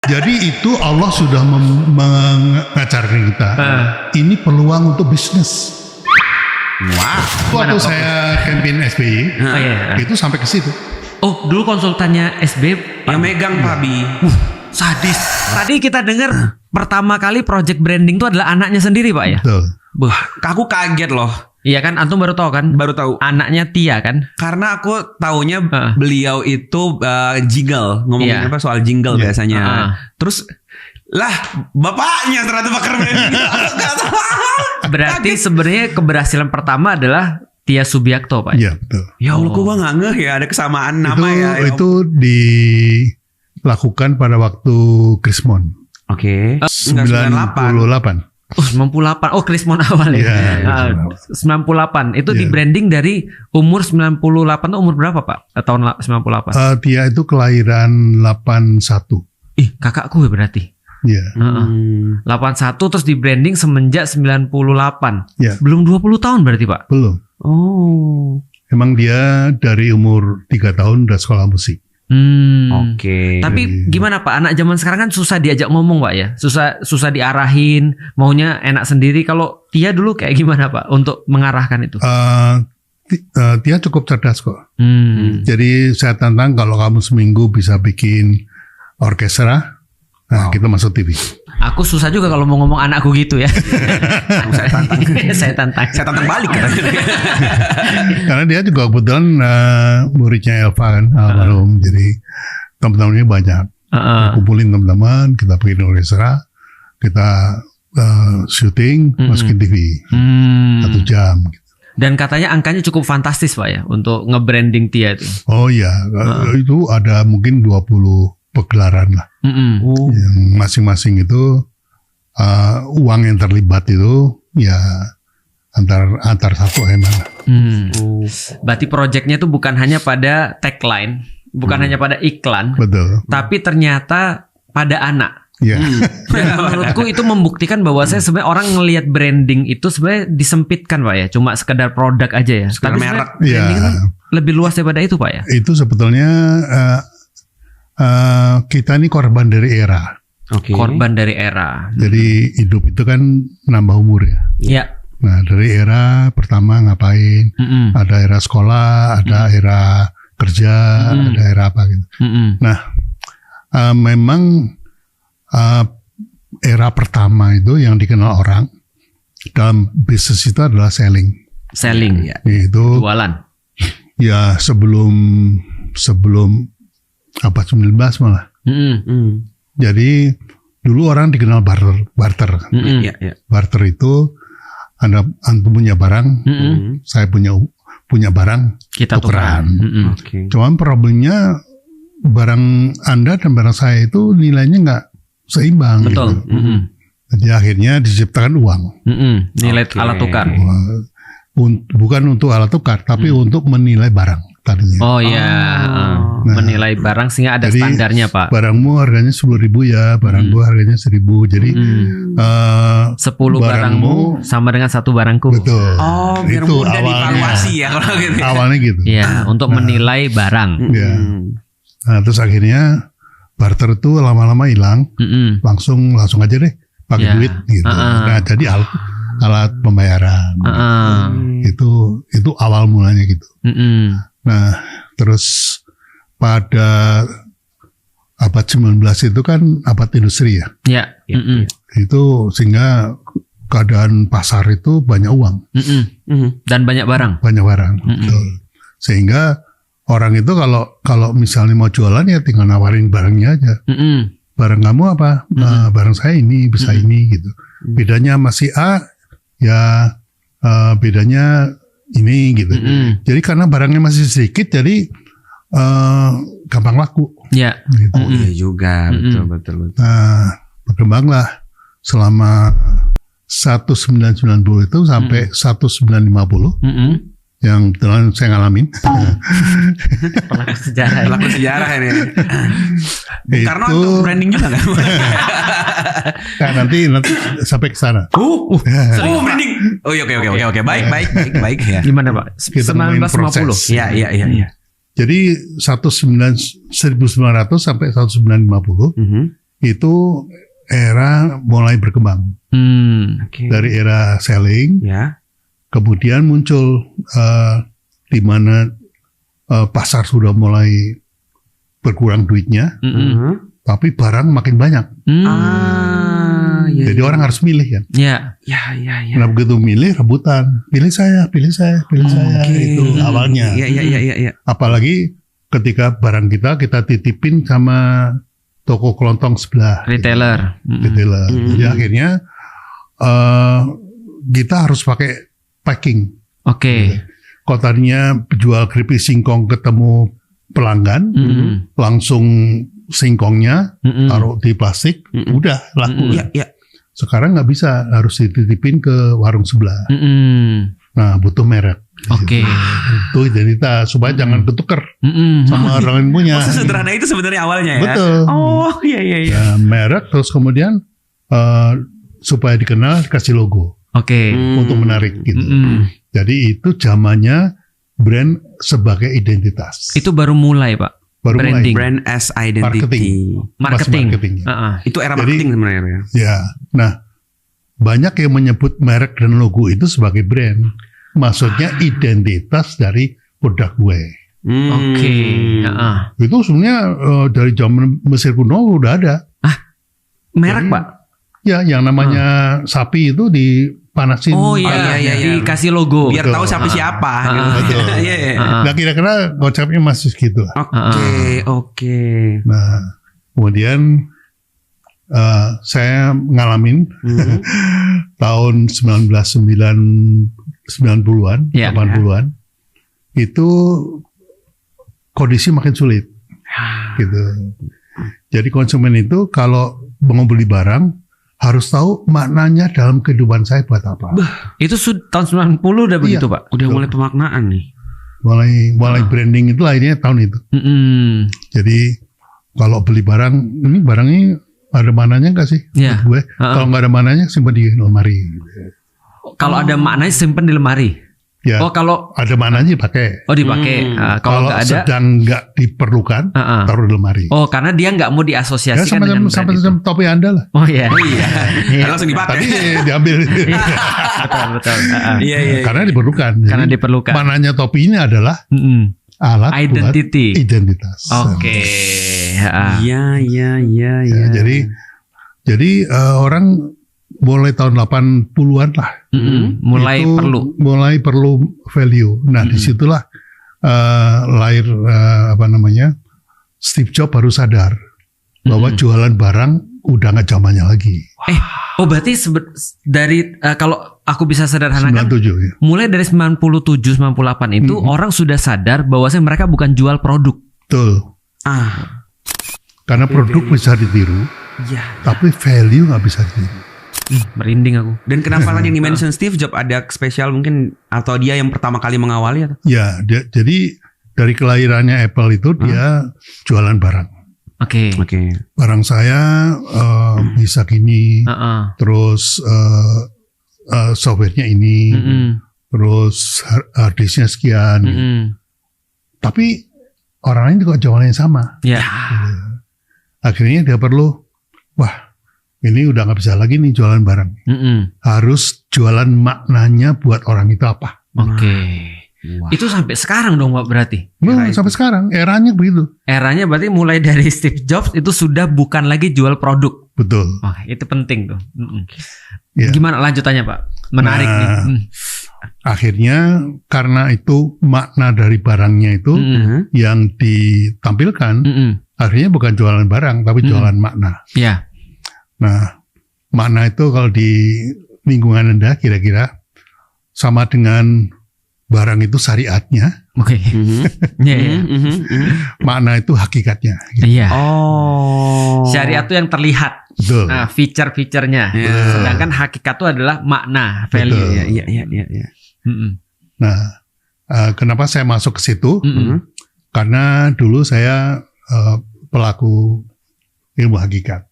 Jadi itu Allah sudah mengajarkan kita. Ini peluang untuk bisnis. Wah. Waktu saya campaign SBY, itu sampai ke situ. Oh, dulu konsultannya SB Yang megang Pak Bi. Sadis. Tadi kita dengar pertama kali project branding itu adalah anaknya sendiri, Pak ya? Betul. Aku kaget loh. Iya kan, antum baru tahu kan? Baru tahu. Anaknya Tia kan? Karena aku taunya beliau itu jingle, ngomongin apa soal jingle biasanya. Terus lah bapaknya ternyata bakar branding. Berarti sebenarnya keberhasilan pertama adalah Tia Subiakto, Pak. Iya, betul. Ya Allah, kok nggak ngeh ya ada kesamaan nama ya. Itu dilakukan pada waktu Krismon. Oke. 98. Oh, 98. Oh, Krismon awal ya. Iya, 98. Itu di branding dari umur 98 itu umur berapa, Pak? Tahun 98. Tia itu kelahiran 81. Ih, kakakku ya berarti. Iya. 81 terus di branding semenjak 98. Ya. Belum 20 tahun berarti, Pak? Belum. Oh. Emang dia dari umur 3 tahun udah sekolah musik. Oke. Tapi gimana Pak? Anak zaman sekarang kan susah diajak ngomong, Pak ya. Susah diarahin, maunya enak sendiri. Kalau Tia dulu kayak gimana Pak untuk mengarahkan itu? Tia cukup cerdas kok. Jadi saya tantang kalau kamu seminggu bisa bikin orkestra, kita masuk TV. Aku susah juga kalau mau ngomong anakku gitu ya. Saya tantang balik. Karena dia juga kebetulan muridnya Elva kan, almarhum. Jadi teman-temannya banyak. Kumpulin teman-teman, kita bikin orkestra, kita syuting, masukin TV 1 jam. Gitu. Dan katanya angkanya cukup fantastis Pak ya untuk nge-branding Tia itu. Oh iya, itu ada mungkin 20 pegelaran lah. Yang masing-masing itu uang yang terlibat itu ya antar satu emang. Berarti proyeknya itu bukan hanya pada tagline, bukan hanya pada iklan, betul. Tapi ternyata pada anak. Ya. Dan menurutku itu membuktikan bahwa saya sebenarnya orang ngelihat branding itu sebenarnya disempitkan Pak ya, cuma sekedar produk aja ya. Sekedar tapi merek. Branding itu lebih luas daripada itu Pak ya. Itu sebetulnya kita ini korban dari era. Korban dari era. Jadi hidup itu kan menambah umur ya. Iya. Nah dari era pertama ngapain? Ada era sekolah, ada era kerja, ada era apa gitu. Nah memang era pertama itu yang dikenal orang dalam bisnis itu adalah selling. Selling. Itu jualan. Ya sebelum abad 19 malah. Jadi dulu orang dikenal barter. Barter itu antum punya barang, saya punya barang, kita tukeran. Cuman problemnya barang Anda dan barang saya itu nilainya nggak seimbang. Betul. Gitu. Jadi akhirnya diciptakan uang. Nilai alat tukar. Bukan untuk alat tukar, tapi untuk menilai barang tadinya. Oh iya, menilai barang sehingga ada standarnya Pak. Barangmu harganya 10.000 ya, barangmu harganya 1.000. Jadi 10 barangmu sama dengan 1 barangku. Betul. Oh, biar itu mudah dievaluasi ya kalau gitu. Awalnya gitu. Iya, untuk menilai barang. Ya. Nah, terus akhirnya barter itu lama-lama hilang. Langsung aja deh pakai duit gitu. Nah, jadi alat pembayaran. Itu awal mulanya gitu. Nah, terus pada abad 19 itu kan abad industri ya. Itu sehingga keadaan pasar itu banyak uang. Dan banyak barang. Banyak barang. Betul. Sehingga orang itu kalau misalnya mau jualan ya tinggal nawarin barangnya aja. Barang kamu apa? Barang saya ini bisa ini gitu. Bedanya masih A ya bedanya ini gitu. Jadi karena barangnya masih sedikit jadi gampang laku. Iya. Gitu. Oh iya juga, betul. Nah, berkembanglah selama 1990 itu sampai 1950. Yang kebetulan saya ngalamin. Pelaku sejarah ini. Karena untuk branding juga kan? Nah, nanti sampai ke sana. Branding. Oh iya, oke. Baik ya. Gimana Pak? 1950. Iya. Jadi 1900 sampai 1950 itu era mulai berkembang. Dari era selling, kemudian muncul di mana pasar sudah mulai berkurang duitnya, tapi barang makin banyak. Jadi orang harus milih kan. Nah begitu milih rebutan, pilih saya, itu awalnya. Apalagi ketika barang kita titipin sama toko kelontong sebelah, retailer. Jadi akhirnya kita harus pakai packing. Kalau tadinya jual keripik singkong ketemu pelanggan, langsung singkongnya taruh di plastik, udah laku. Sekarang nggak bisa, harus dititipin ke warung sebelah. Nah butuh merek. Itu identitas supaya jangan ketuker sama orang yang punya. Sesederhana itu sebenarnya awalnya ya. Betul. Iya. Nah, merek terus kemudian supaya dikenal kasih logo. Untuk menarik gitu. Jadi itu zamannya brand sebagai identitas. Itu baru mulai Pak. Branding. Brand as identity. Marketing. Itu era marketing sebenarnya. Ya. Nah, banyak yang menyebut merek dan logo itu sebagai brand. Maksudnya identitas dari produk gue. Itu sebenarnya dari zaman Mesir kuno udah ada. Merek Pak? Ya, yang namanya sapi itu dipanasin. Dikasih logo. Biar tahu sapi siapa. Betul. Nah kira-kira konsepnya masih gitu. Oke. Nah kemudian saya ngalamin tahun 1990-an, 80-an itu kondisi makin sulit, gitu. Jadi konsumen itu kalau mau beli barang harus tahu maknanya dalam kehidupan saya buat apa. Itu tahun 90 udah begitu Pak? Udah mulai pemaknaan nih. Mulai branding itu akhirnya tahun itu. Jadi kalau beli barang, ini barangnya ada mananya nggak sih? Gue kalau nggak ada mananya simpan di lemari. Kalau ada maknanya simpan di lemari. Ya, kalau ada mananya pakai. Dipakai. Kalau nggak ada, sedang nggak diperlukan, taruh di lemari. Karena dia nggak mau diasosiasikan dengan sampai topi Anda lah. Langsung dipakai. Tadi diambil. Betul. Karena diperlukan. Karena diperlukan. Mananya topi ini adalah alat identity. buat identitas. Iya. Jadi orang mulai tahun 80-an lah. Mulai perlu value. Nah, disitulah lahir Steve Jobs baru sadar bahwa jualan barang udah nggak zamannya lagi. Berarti dari kalau aku bisa sederhanakan, 97 ya. Mulai dari 97, 98 itu orang sudah sadar bahwasanya mereka bukan jual produk. Betul. Karena produk bisa ditiru, tapi value nggak bisa ditiru. Merinding aku. Dan kenapa yang di-mention Steve Jobs ada spesial mungkin, atau dia yang pertama kali mengawali atau? Ya, jadi dari kelahirannya Apple itu dia jualan barang. Barang saya bisa gini, terus softwarenya ini, terus hard disknya sekian. Tapi orang lain juga jualan yang sama. Akhirnya dia perlu, ini udah nggak bisa lagi nih jualan barang. Harus jualan maknanya buat orang itu apa. Itu sampai sekarang dong Pak berarti? Sampai sekarang, eranya begitu. Eranya berarti mulai dari Steve Jobs itu sudah bukan lagi jual produk. Betul. Itu penting tuh. Gimana lanjutannya Pak? Menarik nih. Akhirnya karena itu makna dari barangnya itu yang ditampilkan, akhirnya bukan jualan barang tapi jualan makna. Nah, makna itu kalau di lingkungan Anda kira-kira sama dengan barang itu syariatnya. Makna itu hakikatnya. Syariat itu yang terlihat. Betul. Nah, feature-featurenya. Sedangkan hakikat itu adalah makna, value. Nah, kenapa saya masuk ke situ? Karena dulu saya pelaku ilmu hakikat.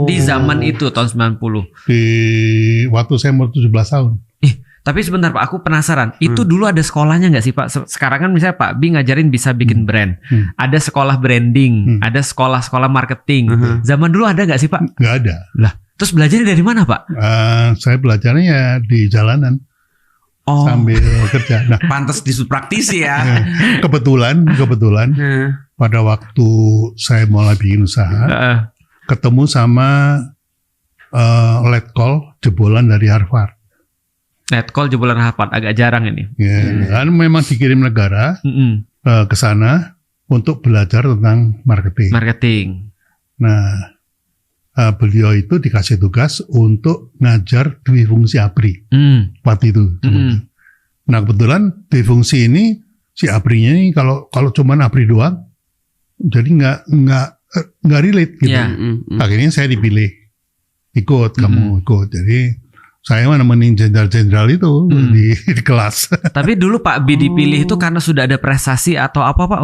Di zaman itu tahun 90. Di waktu saya umur 17 tahun. Tapi sebentar Pak, aku penasaran. Itu dulu ada sekolahnya nggak sih Pak? Sekarang kan misalnya Pak Bi ngajarin bisa bikin brand. Ada sekolah branding, ada sekolah-sekolah marketing. Zaman dulu ada nggak sih Pak? Nggak ada. Lah, terus belajarnya dari mana Pak? Saya belajarnya ya di jalanan sambil kerja. Nah, pantas disebut praktisi ya. kebetulan pada waktu saya mulai bikin usaha, ketemu sama letkol jebolan dari Harvard. Letkol jebolan Harvard agak jarang ini. Ya, kan memang dikirim negara ke sana untuk belajar tentang marketing. Nah, beliau itu dikasih tugas untuk ngajar difungsi ABRI waktu itu. Nah, kebetulan difungsi ini si ABRI-nya ini kalau cuman ABRI doang, jadi nggak relate gitu. Akhirnya saya dipilih kamu ikut. Jadi saya nemenin jenderal-jenderal itu di kelas. Tapi dulu Pak Bi dipilih itu karena sudah ada prestasi atau apa Pak?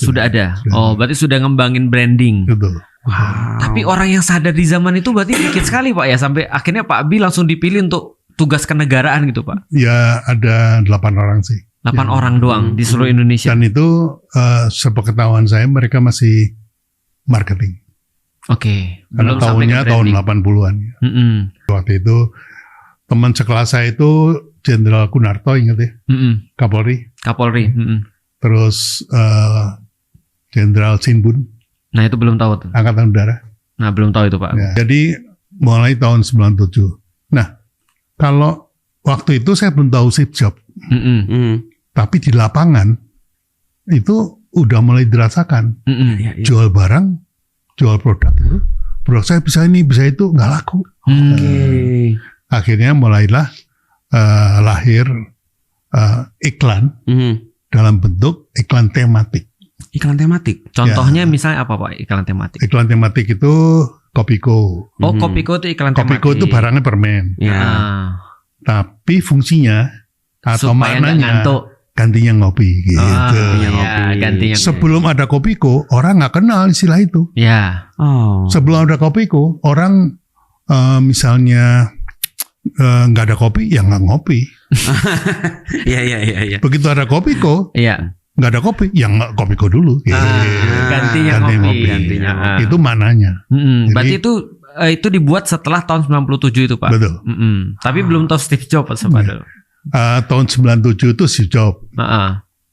Sudah ada. Berarti sudah ngembangin branding. Betul. Wow. Tapi orang yang sadar di zaman itu berarti dikit sekali Pak ya, sampai akhirnya Pak Bi langsung dipilih untuk tugas kenegaraan gitu Pak. Ya ada 8 orang sih. 8 orang doang di seluruh Indonesia. Dan itu sepengetahuan saya mereka masih marketing. Oke. Karena tahunnya tahun 80-an. Waktu itu teman sekelas saya itu Jenderal Kunarto, ingat ya? Kapolri. Terus Jenderal Sinbun. Nah itu belum tahu tuh. Angkatan Udara. Nah belum tahu itu Pak. Ya, jadi mulai tahun 97. Nah kalau waktu itu saya belum tahu sip job. Tapi di lapangan itu udah mulai dirasakan. Jual barang, jual produk itu. Produk saya bisa ini, bisa itu, nggak laku. Akhirnya mulailah lahir iklan dalam bentuk iklan tematik. Iklan tematik. Contohnya misalnya apa Pak iklan tematik? Iklan tematik itu Kopiko. Kopiko itu iklan tematik. Kopiko itu barangnya permen. Tapi fungsinya atau supaya maknanya gantinya ngopi gitu. Gantinya. Sebelum ada Kopiko, orang nggak kenal istilah itu. Sebelum ada Kopiko, orang misalnya nggak ada kopi, ya nggak ngopi. Iya. Begitu ada Kopiko, nggak ada kopi, ya nggak Kopiko dulu. Gantinya ngopi. Itu mananya. Berarti itu dibuat setelah tahun 97 itu Pak. Betul. Tapi belum tahu Steve Jobs padahal. Tahun 97 itu Steve Jobs.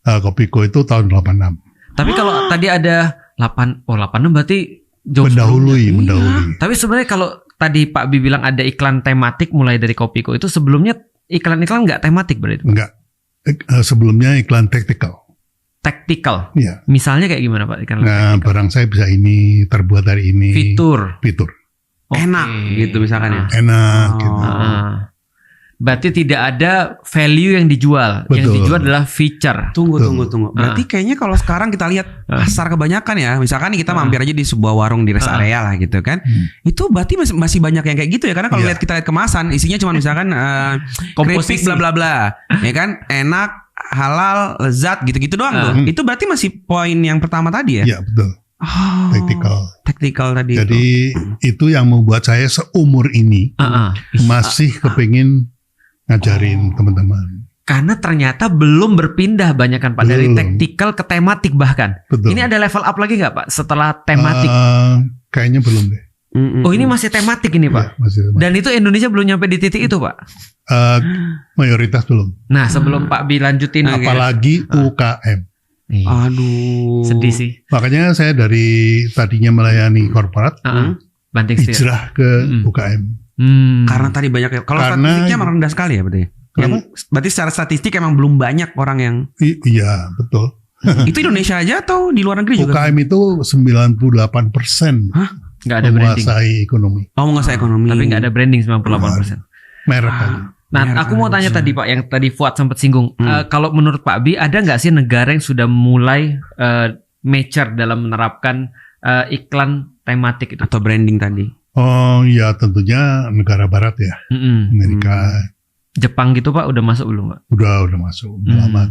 Kopiko itu tahun 86. Tapi kalau tadi ada 86 berarti jauh mendahului. Tapi sebenarnya kalau tadi Pak Bi bilang ada iklan tematik mulai dari Kopiko, itu sebelumnya iklan-iklan nggak tematik berarti? Enggak. Sebelumnya iklan tactical. Iya. Misalnya kayak gimana Pak iklan? Nah, barang saya bisa ini, terbuat dari ini. Fitur. Enak gitu misalkan ya. Enak gitu. Berarti tidak ada value yang dijual. Betul. Yang dijual adalah feature. Tunggu. Berarti kayaknya kalau sekarang kita lihat pasar kebanyakan ya, misalkan kita mampir aja di sebuah warung di rest area lah gitu kan. Itu berarti masih banyak yang kayak gitu ya, karena kalau kita lihat kemasan isinya cuma misalkan keripik bla bla bla. Ya kan? Enak, halal, lezat gitu-gitu doang tuh. Itu berarti masih poin yang pertama tadi ya? Iya, betul. Tactical tadi. Jadi itu yang membuat saya seumur ini masih kepingin ngajarin teman-teman. Karena ternyata belum berpindah banyak kan Pak, dari tactical ke tematik bahkan. Betul. Ini ada level up lagi nggak Pak setelah tematik? Kayaknya belum deh. Ini masih tematik ini Pak. Ya, masih tematik. Dan itu Indonesia belum nyampe di titik itu Pak. Mayoritas belum. Nah sebelum Pak Bi lanjutin, apalagi UKM. Aduh, sedih sih. Makanya saya dari tadinya melayani korporat, banting setir, hijrah ke UKM. Karena tadi banyak ya. Kalau statistiknya emang rendah sekali ya berarti. Berarti secara statistik emang belum banyak orang yang. Iya betul. Itu Indonesia aja atau di luar negeri juga? UKM itu 98%. Nggak ada branding. Menguasai ekonomi. Menguasai ekonomi. Tapi nggak ada branding 98%. Merek aja. Nah, aku mau tanya tadi Pak, yang tadi Fuad sempat singgung. Kalau menurut Pak Bi, ada nggak sih negara yang sudah mulai mature dalam menerapkan iklan tematik itu atau branding tadi? Oh ya, tentunya negara Barat ya, Amerika. Jepang gitu Pak, udah masuk belum Pak? Udah masuk, udah lama.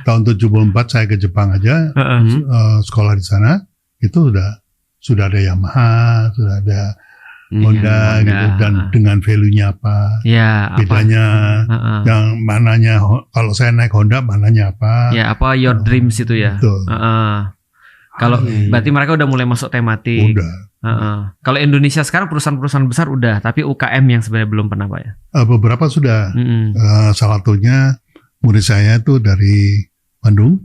Tahun 74 saya ke Jepang aja, sekolah di sana, itu sudah ada Yamaha, sudah ada Honda gitu, dan dengan value-nya apa, bedanya, yang mananya kalau saya naik Honda mananya apa, apa your dreams itu ya. Betul. Kalau berarti mereka udah mulai masuk tematik. Udah. Kalau Indonesia sekarang perusahaan-perusahaan besar udah, tapi UKM yang sebenarnya belum pernah Pak ya. Beberapa sudah. Salah satunya murid saya itu dari Bandung,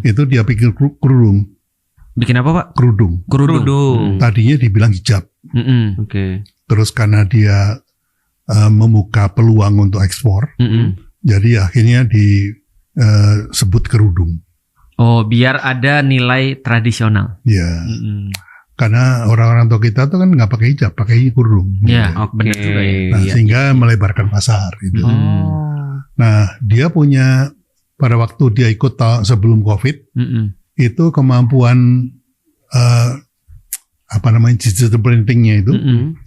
itu dia bikin kerudung. Bikin apa Pak? Kerudung. Tadinya dibilang hijab. Terus karena dia membuka peluang untuk ekspor, jadi akhirnya disebut kerudung. Oh, biar ada nilai tradisional. Ya, karena orang-orang tua kita tuh kan nggak pakai hijab, pakai kerudung. Ya, benar juga ya. Nah, sehingga melebarkan pasar. Gitu. Nah, dia punya pada waktu dia ikut sebelum COVID, itu kemampuan digital printingnya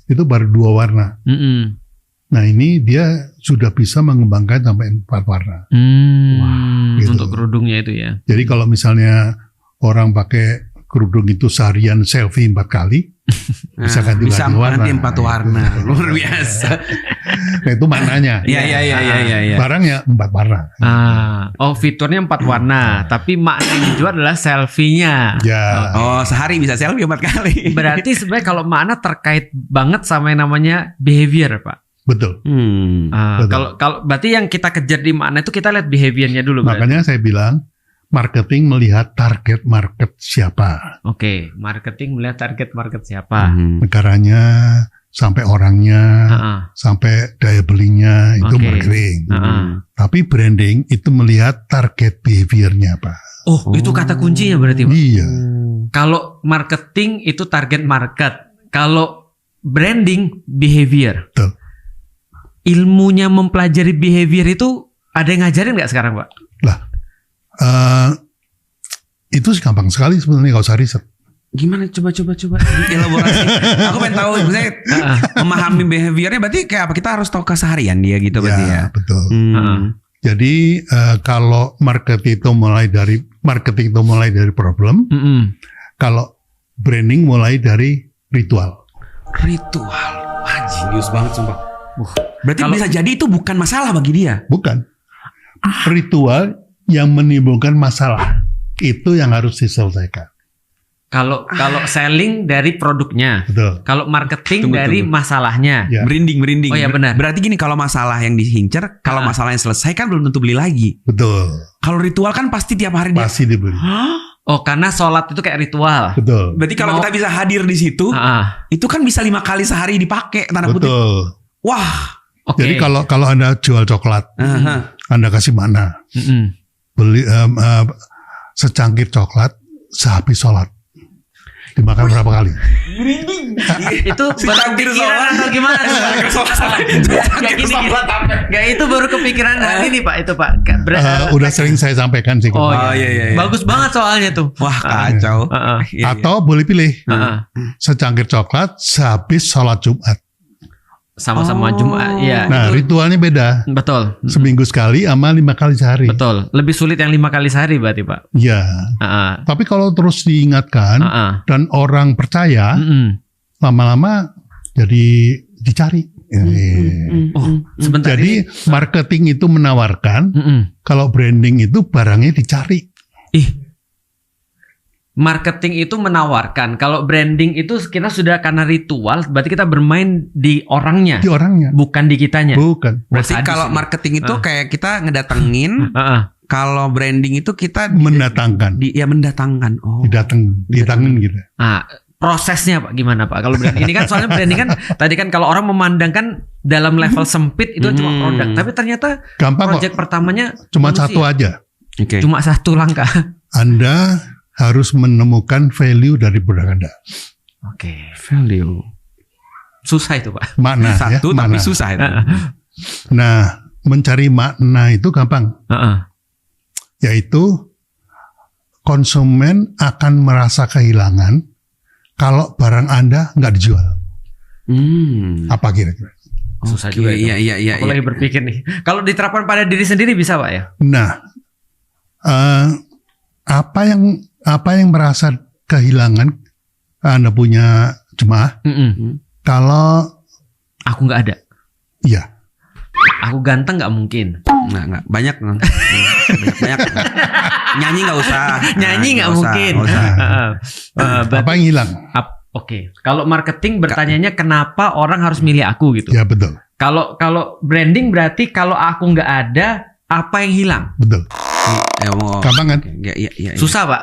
itu baru 2 warna. Nah ini dia sudah bisa mengembangkan sampai 4 warna. Gitu. Untuk kerudungnya itu ya. Jadi kalau misalnya orang pakai kerudung itu seharian selfie 4 kali, bisa ganti warna. 4 warna. Luar biasa. Nah itu maknanya. Iya. Barangnya 4 warna. Fiturnya 4 warna, tapi maknanya juga adalah selfie-nya. Ya. Oh, sehari bisa selfie 4 kali. Berarti sebenarnya kalau makna terkait banget sama yang namanya behavior, Pak. Betul. Kalau berarti yang kita kejar di makna itu kita lihat behaviornya dulu. Makanya saya bilang marketing melihat target market siapa. Oke, marketing melihat target market siapa. Negaranya, sampai orangnya, sampai daya belinya, itu marketing. Tapi branding itu melihat target behaviornya apa. Oh, itu kata kuncinya berarti Pak? Iya. Kalau marketing itu target market, kalau branding behavior. Betul. Ilmunya mempelajari behavior itu ada yang ngajarin nggak sekarang Pak? Lah, itu sih gampang sekali sebenarnya kalau usah riset. Gimana coba elaborasi. Aku pengen tahu misalnya memahami behaviornya berarti kayak apa? Kita harus tahu keseharian dia gitu berarti ya. Betul. Jadi kalau marketing itu mulai dari problem. Kalau branding mulai dari ritual. Wah, jenius banget sumpah. Berarti bisa jadi itu bukan masalah bagi dia. Bukan. Ritual yang menimbulkan masalah itu yang harus diselesaikan. Kalau selling dari produknya, betul. Kalau marketing dari masalahnya, branding. Oh ya benar. Berarti gini, kalau masalah yang diincar, kalau masalah yang selesai kan belum tentu beli lagi. Betul. Kalau ritual kan pasti tiap hari pasti dibeli. Oh, karena sholat itu kayak ritual. Betul. Berarti kalau kita bisa hadir di situ, itu kan bisa 5 kali sehari dipakai tanda kutip. Betul. Wah. Jadi kalau Anda jual coklat, Anda kasih mana? Beli secangkir coklat sehabis sholat. Dimakan berapa kali? Itu baru kepikiran atau gimana? Gak itu baru kepikiran hari ini Pak, itu Pak. Udah sering saya sampaikan sih. Oh iya. Bagus banget soalnya tuh. Wah kacau. Atau boleh pilih secangkir coklat sehabis sholat Jumat. Sama-sama Jumat, ya. Nah, ritualnya beda. Betul. Seminggu sekali sama 5 kali sehari. Betul. Lebih sulit yang 5 kali sehari berarti Pak. Iya. Tapi kalau terus diingatkan dan orang percaya, lama-lama jadi dicari. Sebentar. Jadi marketing itu menawarkan, kalau branding itu barangnya dicari. Marketing itu menawarkan, kalau branding itu kita sudah karena ritual, berarti kita bermain di orangnya. Di orangnya. Bukan di kitanya. Bukan. Berarti kalau marketing itu kayak kita ngedatengin, kalau branding itu kita mendatangkan. Mendatangkan. Oh. Didatengin gitu. Prosesnya Pak gimana Pak? Kalau branding ini kan soalnya branding kan tadi kan kalau orang memandangkan dalam level sempit itu cuma produk, tapi ternyata gampang project pertamanya cuma manusia. Satu aja. Cuma satu langkah. Anda harus menemukan value dari produk Anda. Value. Susah itu Pak. Makna satu ya, tapi makna. susah itu. Nah, mencari makna itu gampang. Yaitu konsumen akan merasa kehilangan kalau barang Anda nggak dijual. Apa kira-kira? Susah juga itu. Iya. Aku lagi berpikir nih. Kalau diterapkan pada diri sendiri bisa Pak ya? Nah, apa yang merasa kehilangan Anda punya jemaah Kalau Aku nggak ada. iya, Aku ganteng nggak mungkin. Nggak banyak. Banyak. Nyanyi nggak usah. Nyanyi nggak Nggak usah, mungkin. nggak usah. apa yang hilang? Oke. Kalau marketing bertanyanya kenapa orang harus milih aku gitu. Ya betul, Kalau branding berarti kalau aku nggak ada, apa yang hilang? betul. Gampang kan? Iya. Susah, Pak.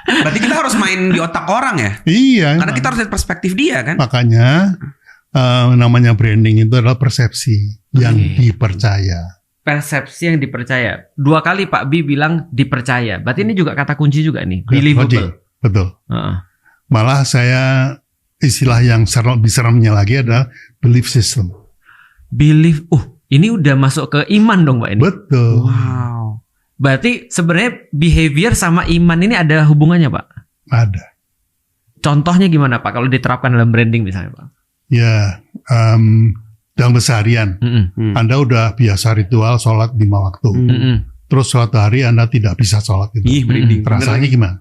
Berarti kita harus main di otak orang ya. Iya. Karena kita harus lihat perspektif dia kan. Makanya namanya branding itu adalah persepsi yang dipercaya. Persepsi yang dipercaya. 2 kali Pak B bilang dipercaya. Berarti ini juga kata kunci juga nih. Ya, Believable. betul. Heeh. Malah saya istilah yang lebih seremnya lagi adalah belief system. Believe. Ini udah masuk ke iman dong Pak ini. Betul. Wow. Berarti sebenarnya behavior sama iman ini ada hubungannya Pak? Ada. Contohnya gimana Pak kalau diterapkan dalam branding misalnya Pak? Ya, dalam keseharian Anda udah biasa ritual sholat 5 waktu. Terus suatu hari Anda tidak bisa sholat itu. Branding. Rasanya gimana?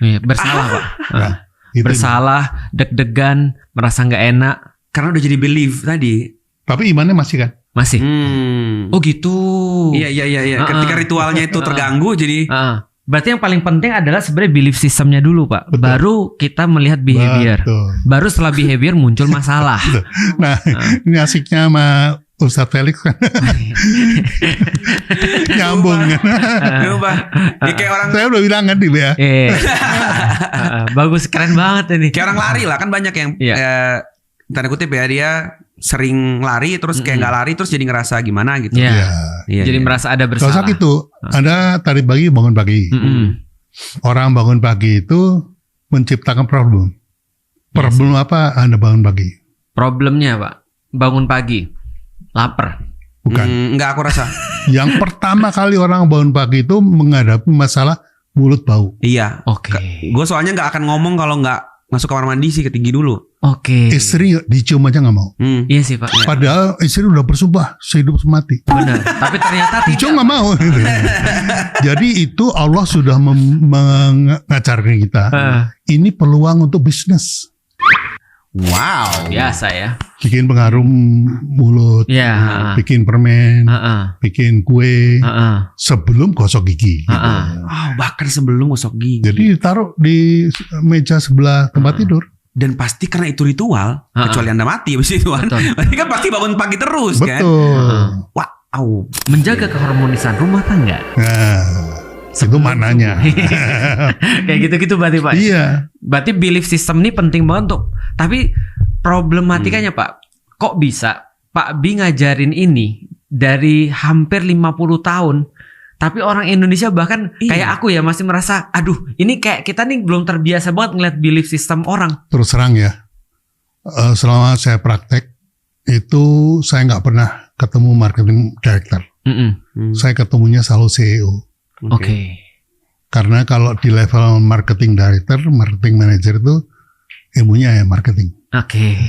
Iya, bersalah Pak. Nah, itu. Bersalah, deg-degan, merasa nggak enak. Karena udah jadi belief tadi. Tapi imannya masih kan? Masih. Oh gitu. Iya. Ketika ritualnya itu terganggu jadi. Berarti yang paling penting adalah sebenarnya belief systemnya dulu Pak. Betul. Baru kita melihat behavior. Betul. Baru setelah behavior muncul masalah. Nah, ini asiknya sama Ustadz Felix kan. Nyambung kan. Lupa. Ini kayak orang Saya udah bilang kan di BA. Bagus, keren banget ini. kayak orang lari lah, kan banyak yang tanda kutip ya, dia sering lari terus kayak nggak lari terus jadi ngerasa gimana gitu. Iya. Ya. Jadi merasa ada Gak bersalah. usah gitu. Anda tadi pagi bangun pagi. Orang bangun pagi itu menciptakan problem. Problem apa Anda bangun pagi? Problemnya Pak, bangun pagi, lapar. Bukan. Nggak, aku rasa. Yang pertama kali orang bangun pagi itu menghadapi masalah mulut bau. Iya. Oke. Gue soalnya nggak akan ngomong kalau nggak masuk kamar mandi sih, ketinggi dulu. Oke. Istri dicium aja nggak mau. Iya sih Pak. Padahal istri udah bersumpah sehidup semati. Benar. Tapi ternyata Dicium tidak. nggak mau. Jadi itu Allah sudah mengajarkan kita. Ini peluang untuk bisnis. Wow. Biasa ya. Bikin pengharum mulut. Iya. Bikin permen. Bikin kue. Sebelum gosok gigi. Bahkan sebelum gosok gigi. Jadi ditaruh di meja sebelah tempat tidur. Dan pasti karena itu ritual, kecuali Anda mati habis itu kan. Berarti kan pasti bangun pagi terus kan. Betul. Wow. Menjaga keharmonisan rumah tangga. Nah, itu maknanya. Kayak gitu-gitu berarti Pak. Iya. Berarti belief system ini penting banget untuk. Tapi problematikanya Pak, kok bisa Pak B ngajarin ini dari hampir 50 tahun, tapi orang Indonesia bahkan kayak aku ya masih merasa, aduh ini kayak kita nih belum terbiasa banget ngeliat belief system orang. Terus terang ya, selama saya praktek itu saya nggak pernah ketemu marketing director. Saya ketemunya selalu CEO. Oke. Karena kalau di level marketing director, marketing manager itu ilmunya ya marketing. Oke.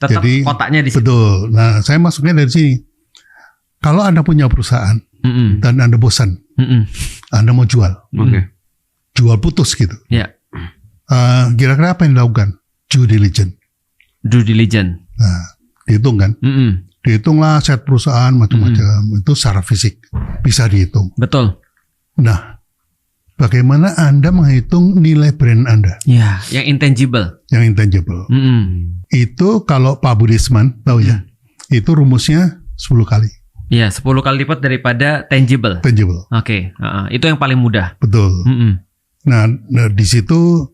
Tetap Jadi, kotaknya di situ. Betul. Nah, saya masuknya dari sini. Kalau Anda punya perusahaan dan Anda bosan, Anda mau jual, jual putus gitu. Ya. Kira-kira apa yang dilakukan? Due diligence. Due diligence. Nah, dihitung kan? Dihitunglah aset perusahaan macam-macam. Itu secara fisik bisa dihitung. Betul. Nah, bagaimana Anda menghitung nilai brand Anda? Ya, yang intangible. Yang intangible. Itu kalau Pak Budisman tahu ya, itu rumusnya 10 kali. Ya, 10 kali lipat daripada tangible. Tangible. Oke. Itu yang paling mudah. Betul. Nah, di situ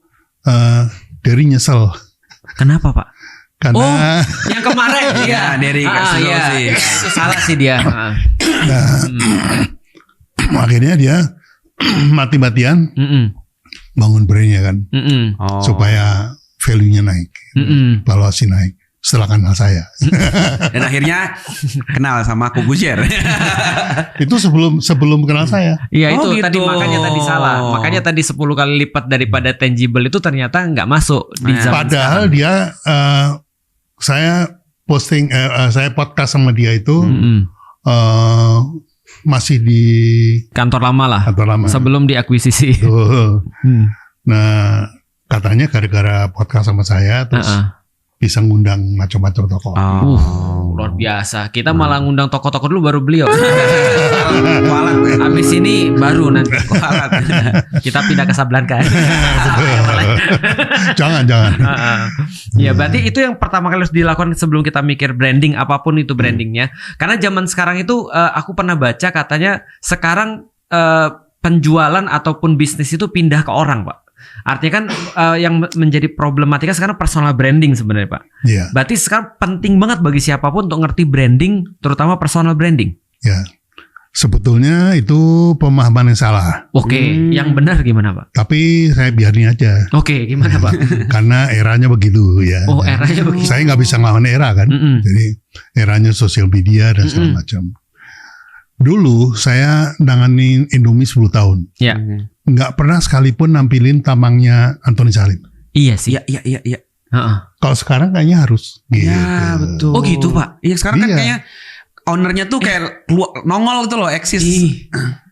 Derry nyesel. Kenapa Pak? Karena yang kemarin. Iya, Derry kasih solusi. Salah sih dia. akhirnya dia mati-matian bangun brandnya kan, supaya value-nya naik, valuasi naik. Setelah kenal saya. Dan akhirnya kenal sama Corbusier. Itu sebelum kenal saya. Iya itu gitu. tadi makanya tadi salah. Makanya tadi 10 kali lipat daripada tangible itu ternyata nggak masuk di zaman Padahal sekarang. dia saya posting saya podcast sama dia itu masih di kantor lama lah. kantor lama. Sebelum diakuisisi. Tuh. Nah, katanya gara-gara podcast sama saya terus bisa ngundang macam-macam tokoh. Luar biasa. Kita malah ngundang tokoh-tokoh dulu baru beliau. Kualat. Abis ini baru nanti kualat. Kita pindah ke Sablanka. Jangan. Ya berarti itu yang pertama kali harus dilakukan sebelum kita mikir branding, apapun itu brandingnya. Karena zaman sekarang itu aku pernah baca katanya sekarang penjualan ataupun bisnis itu pindah ke orang, Pak. Artinya kan yang menjadi problematika sekarang personal branding sebenarnya, Pak. Iya. Berarti sekarang penting banget bagi siapapun untuk ngerti branding, terutama personal branding. Ya. Sebetulnya itu pemahaman yang salah. Oke, yang benar gimana, Pak? Tapi saya biarin aja. Oke, gimana, Pak? Karena eranya begitu ya. Oh, eranya begitu. Saya nggak bisa ngelawan era kan. Jadi eranya sosial media dan segala macam. Dulu saya nanganin Indomie 10 tahun. Ya. Nggak pernah sekalipun nampilin tampangnya Antoni Salim. Iya sih. Iya. Kalau sekarang kayaknya harus. Gitu. Ya betul. Oh gitu Pak. Iya sekarang kan Iya. kayaknya ownernya tuh kayak keluar, nongol gitu loh, eksis.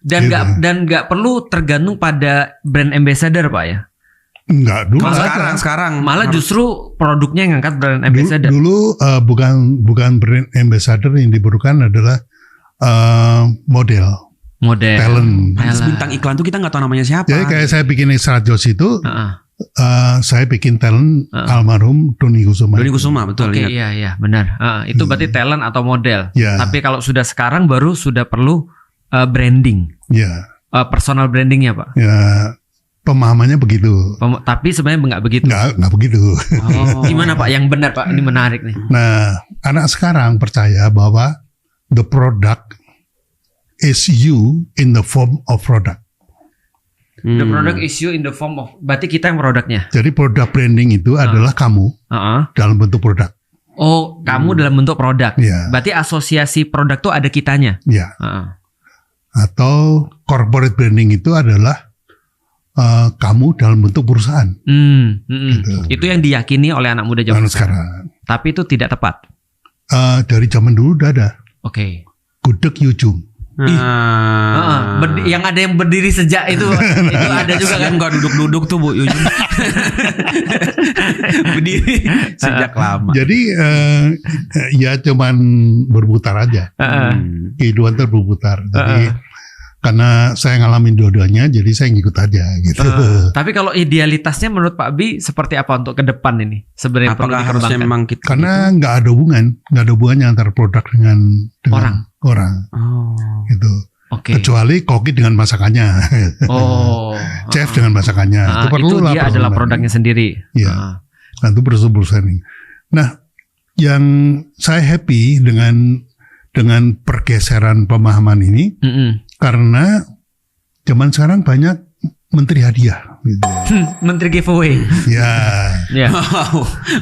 Dan Gitu. nggak perlu tergantung pada brand ambassador, Pak ya. Enggak dulu. Kalau ada. sekarang Malah justru produknya yang ngangkat brand ambassador. Dulu bukan brand ambassador yang dibutuhkan adalah model, talent. bintang iklan tuh kita nggak tahu namanya siapa. Jadi kayak saya bikin Extra Joss itu, saya bikin talent almarhum Doni Kusuma. Doni Kusuma betul. Oke, ingat. iya benar. Itu berarti talent atau model. Iya. Tapi kalau sudah sekarang baru sudah perlu branding, Ya, personal brandingnya, Pak. ya pemahamannya begitu. Tapi sebenarnya nggak begitu. Nggak begitu. Gimana, Pak? Yang benar, Pak. Ini menarik nih. Nah, anak sekarang percaya bahwa the product is you in the form of product. The product is you in the form of. Berarti kita yang produknya. Jadi produk branding itu adalah kamu dalam bentuk produk. Oh, kamu dalam bentuk produk. Iya. Berarti asosiasi produk tuh ada kitanya. Ya. Atau corporate branding itu adalah kamu dalam bentuk perusahaan. Gitu. Itu yang diyakini oleh anak muda zaman sekarang. Tapi itu tidak tepat. Dari zaman dulu udah ada. Oke. Gudeg Yujum. Yang ada yang berdiri sejak itu ada juga kan. Nggak duduk-duduk tuh Bu Yujum. Berdiri sejak lama. Jadi ya cuman berputar aja. Kehidupan berputar. Jadi karena saya ngalamin dua-duanya, jadi saya ngikut aja gitu. Tapi kalau idealitasnya menurut Pak Bi seperti apa untuk ke depan ini? Sebenarnya apakah harusnya memang kita? Karena nggak ada hubungannya antara produk dengan orang. Gitu. Okay. Kecuali koki dengan masakannya. Chef dengan masakannya. Itu perlu lah. Dia adalah produknya sendiri. Iya. Nah, itu berusaha-berusaha. Nah, yang saya happy dengan pergeseran pemahaman ini, karena zaman sekarang banyak menteri hadiah. Gitu. Menteri giveaway. Ya.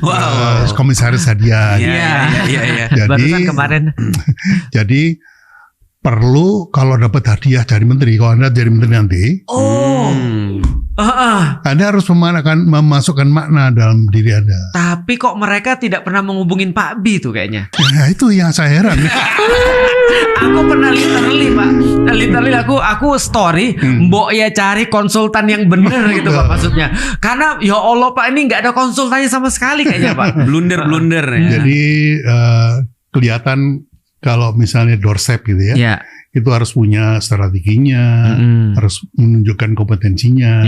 Wow. Komisaris hadiah. Iya. Barusan kemarin. Jadi perlu kalau dapat hadiah dari menteri, kalau Anda jadi menteri nanti, Anda harus memasukkan makna dalam diri Anda. Tapi kok mereka tidak pernah menghubungin Pak Bi tuh kayaknya. Ya, itu yang saya heran. Aku pernah literally aku story, mbok ya cari konsultan yang bener gitu Pak maksudnya. Karena ya Allah Pak ini nggak ada konsultannya sama sekali kayaknya Pak. Blunder ya. Jadi kelihatan kalau misalnya doorstep gitu ya. Itu harus punya strateginya, harus menunjukkan kompetensinya,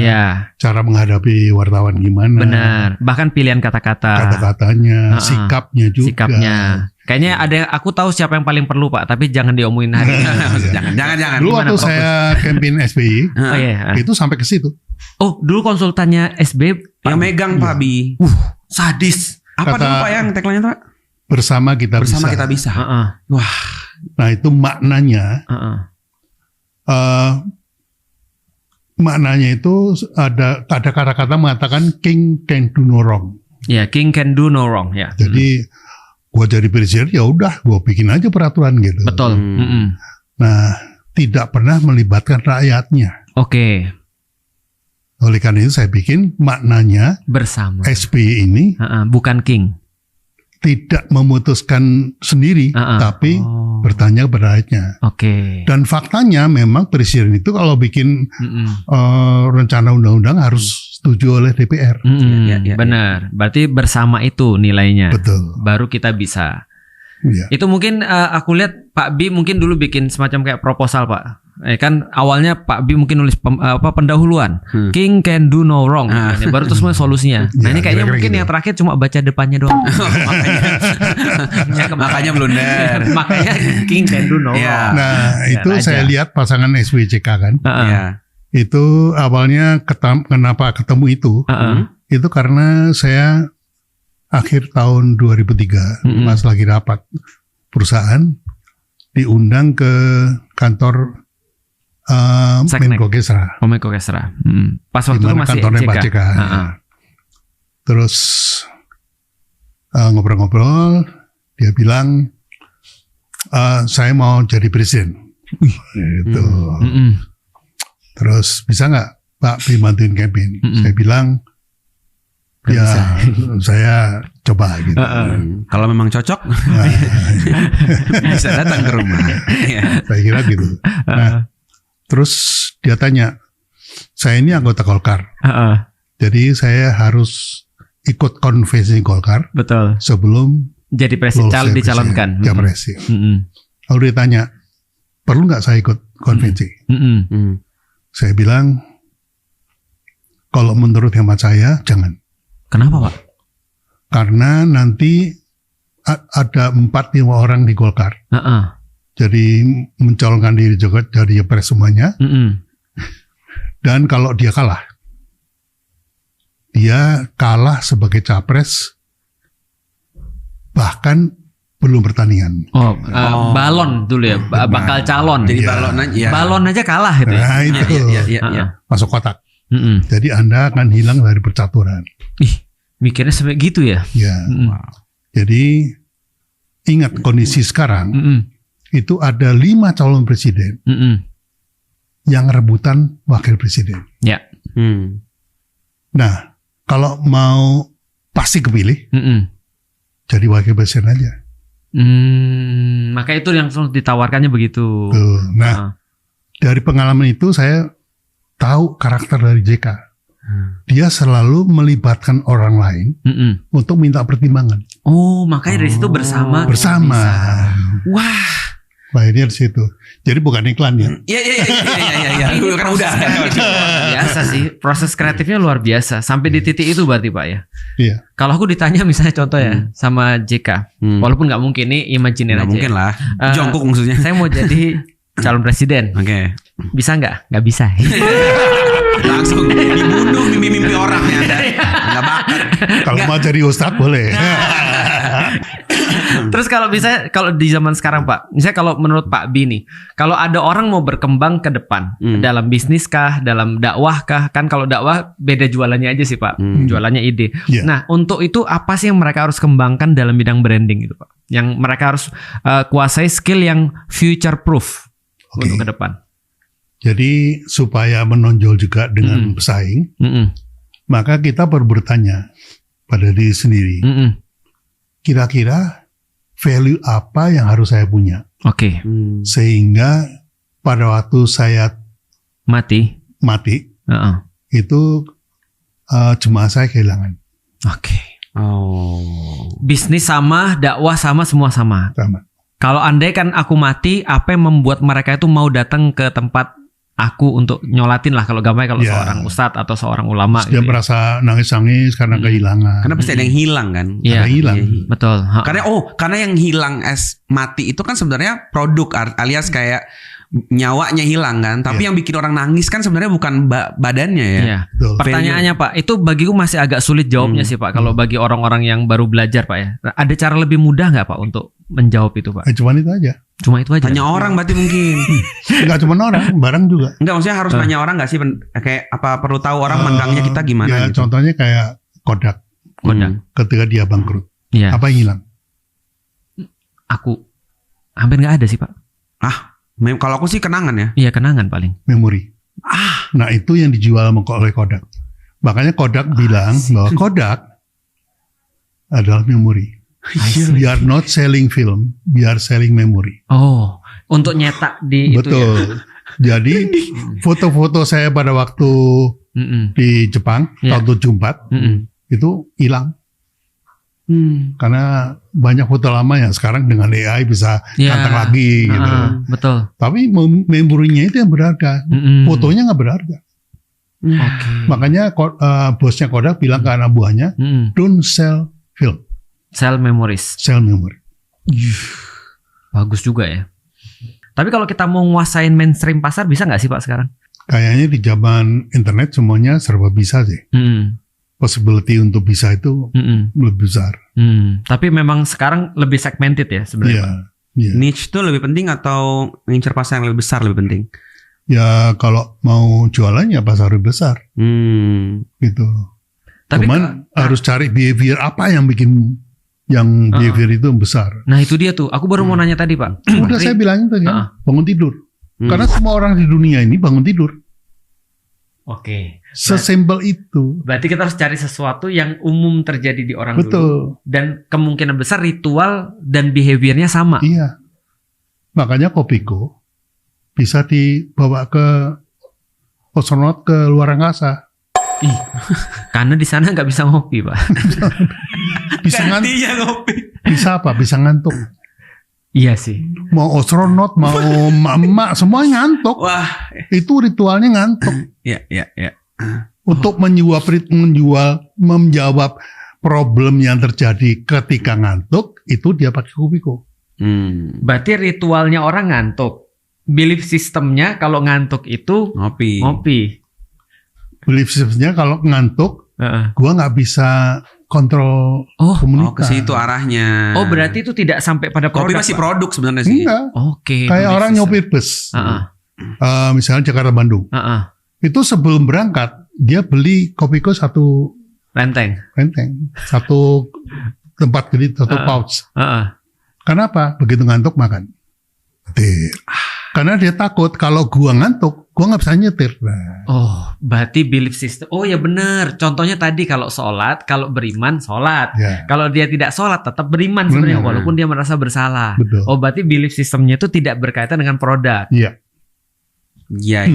cara menghadapi wartawan gimana. Benar, bahkan pilihan kata-katanya, sikapnya juga. Kayaknya ada, aku tahu siapa yang paling perlu Pak, tapi jangan diomongin hari ini. Jangan. Dulu waktu saya campaign SBY, itu sampai ke situ. Oh, dulu konsultannya SBY yang megang Pak Bi. Sadis. Apa dulu Pak yang tagline-nya Pak? Bersama kita bisa. Wah. Nah itu maknanya, maknanya itu ada kata-kata mengatakan king can do no wrong. Ya, king can do no wrong. Ya. Jadi gua jadi presiden ya udah, gua bikin aja peraturan gitu. Betul. Nah tidak pernah melibatkan rakyatnya. Oke. Oleh karena itu saya bikin maknanya bersama. SBY ini bukan king. tidak memutuskan sendiri, tapi bertanya kepada rakyatnya. Oke. Dan faktanya memang presiden itu kalau bikin rencana undang-undang harus setuju oleh DPR. Benar. Berarti bersama itu nilainya. Betul. Baru kita bisa. Ya. Itu mungkin aku lihat Pak Bi mungkin dulu bikin semacam kayak proposal Pak. Kan awalnya Pak Bi mungkin nulis pendahuluan. King can do no wrong. Baru terus solusinya. Nah ini kayaknya mungkin gitu. yang terakhir cuma baca depannya doang. Makanya blunder. Makanya King can do no wrong. Nah itu saya lihat pasangan SBJK kan. Iya. Itu awalnya kenapa ketemu itu? Itu karena saya akhir tahun 2003 pas lagi rapat perusahaan diundang ke kantor Menko Kesra. Menko Kesra. Pas waktu itu masih kantornya Pak JK. Terus ngobrol-ngobrol, dia bilang saya mau jadi presiden. Gitu. Terus bisa nggak Pak bantuin campaign? Saya bilang ya saya coba gitu. Kalau memang cocok bisa datang ke rumah. Saya kira gitu. Nah, terus dia tanya, saya ini anggota Golkar, jadi saya harus ikut konvensi Golkar. Betul. Sebelum jadi presiden dicalonkan. Capres. Lalu dia tanya, perlu nggak saya ikut konvensi? Saya bilang, kalau menurut hemat saya jangan. Kenapa Pak? Karena nanti ada 4-5 orang di Golkar. Jadi mencalonkan diri juga jadi capres semuanya. Dan kalau dia kalah sebagai capres, bahkan belum pertandingan. Balon dulu ya, bakal calon. Jadi balon aja kalah itu. Nah itu masuk kotak. Jadi Anda akan hilang dari percaturan. Mikirnya sampai gitu ya? Ya. Jadi ingat kondisi sekarang. Itu ada 5 calon presiden yang rebutan wakil presiden. Ya. Nah, kalau mau pasti kepilih, jadi wakil presiden aja. Maka itu yang langsung ditawarkannya begitu. Tuh. Nah, dari pengalaman itu saya tahu karakter dari JK. Dia selalu melibatkan orang lain untuk minta pertimbangan. Makanya dari situ bersama. Wah. Lahirnya di situ. Jadi bukan iklan ya. Iya. Kan udah. Biasa sih. Proses kreatifnya luar biasa. Sampai di titik itu berarti Pak ya. Iya. Kalau aku ditanya misalnya contoh ya sama JK, walaupun nggak mungkin, ini imajiner aja. Nggak mungkin lah. Jongkok maksudnya. Saya mau jadi calon presiden. Oke. Bisa nggak? Nggak bisa. Langsung dibunuh mimpi-mimpi orang ya Anda. Nggak bakar. Kalau mau jadi ustadz boleh. Terus kalau di zaman sekarang Pak, misalnya kalau menurut Pak Bi nih, kalau ada orang mau berkembang ke depan dalam bisnis kah, dalam dakwah kah, kan kalau dakwah beda jualannya aja sih Pak, jualannya ide. Nah untuk itu apa sih yang mereka harus kembangkan dalam bidang branding itu Pak? Yang mereka harus kuasai skill yang future proof untuk ke depan. Jadi supaya menonjol juga dengan pesaing, maka kita perlu bertanya pada diri sendiri. Kira-kira value apa yang harus saya punya? Oke. Sehingga pada waktu saya mati, itu jemaah saya kehilangan. Oke. Bisnis sama, dakwah sama, semua sama. Kalau andai kan aku mati, apa yang membuat mereka itu mau datang ke tempat aku untuk nyolatin lah, kalau gampang kalau seorang ustadz atau seorang ulama dia gitu merasa nangis-nangis karena kehilangan. Karena pasti ada yang hilang kan. Iya, hilang. Betul. Karena yang hilang mati itu kan sebenarnya produk alias kayak nyawanya hilang kan. Tapi yang bikin orang nangis kan sebenarnya bukan badannya ya. Iya. Pertanyaannya Pak, itu bagiku masih agak sulit jawabnya sih Pak. Kalau bagi orang-orang yang baru belajar Pak ya, ada cara lebih mudah nggak Pak untuk menjawab itu Pak? Cuma itu aja. Cuma itu aja. Tanya orang berarti mungkin. Enggak cuma orang, barang juga. Enggak, maksudnya harus nanya orang nggak sih? Kayak apa perlu tahu orang mandangnya kita gimana? Ya, gitu. Contohnya kayak Kodak. Ketika dia bangkrut, apa yang hilang? Aku hampir nggak ada sih Pak. Kalau aku sih kenangan ya. Iya, kenangan paling. Memori. Nah itu yang dijual oleh Kodak. Makanya Kodak bilang bahwa Kodak adalah memori. We are not selling film, we are selling memory. Oh, untuk nyetak di itu ya. Betul. Jadi foto-foto saya pada waktu di Jepang tahun 74 itu hilang. Karena banyak foto lama yang sekarang dengan AI bisa ngantang lagi gitu. Betul. Tapi memorinya itu yang berharga. Fotonya nggak berharga. Makanya bosnya Kodak bilang ke anak buahnya, don't sell film. Sell memories. Sell memory. Bagus juga ya. Tapi kalau kita mau nguasain mainstream pasar bisa nggak sih Pak sekarang? Kayaknya di zaman internet semuanya serba bisa sih. Possibility untuk bisa itu lebih besar. Tapi memang sekarang lebih segmented ya sebenarnya. Yeah. Niche itu lebih penting atau ngincer pasar yang lebih besar lebih penting? Ya kalau mau jualan ya pasar lebih besar. Gitu. Tapi cuman harus cari behavior apa yang bikin yang behavior itu besar. Nah itu dia tuh. Aku baru mau nanya tadi Pak. Udah saya bilangin tadi bangun tidur. Karena semua orang di dunia ini bangun tidur. Oke. Sesimpel itu. Berarti kita harus cari sesuatu yang umum terjadi di orang Betul. dulu. Dan kemungkinan besar ritual dan behaviornya sama. Iya. Makanya Kopiko bisa dibawa ke astronot ke luar angkasa. Karena di sana nggak bisa ngopi Pak. Bisa ngopi. Bisa apa? Bisa ngantuk. Iya sih. Mau astronot, mau emak, semua ngantuk. Wah. Itu ritualnya ngantuk. Iya. Untuk menjawab problem yang terjadi ketika ngantuk, itu dia pakai Kopiko. Berarti ritualnya orang ngantuk. Belief sistemnya kalau ngantuk itu ngopi. Belief systemnya kalau ngantuk, gua nggak bisa kontrol komunitas. Ke situ arahnya. Oh berarti itu tidak sampai pada kopi produk. masih produk sebenarnya sih. Enggak. Oke. Kayak orang nyopir bus. Misalnya Jakarta Bandung. Itu sebelum berangkat dia beli Kopiko satu renteng. Satu tempat gede, satu pouch. Kenapa? Begitu ngantuk makan. Karena dia takut kalau gua ngantuk, gua nggak bisa nyetir. Oh, berarti belief system. Oh ya benar. Contohnya tadi kalau sholat, kalau beriman sholat. Kalau dia tidak sholat tetap beriman sebenarnya walaupun dia merasa bersalah. Betul. Oh berarti belief systemnya itu tidak berkaitan dengan produk. Iya. Iya.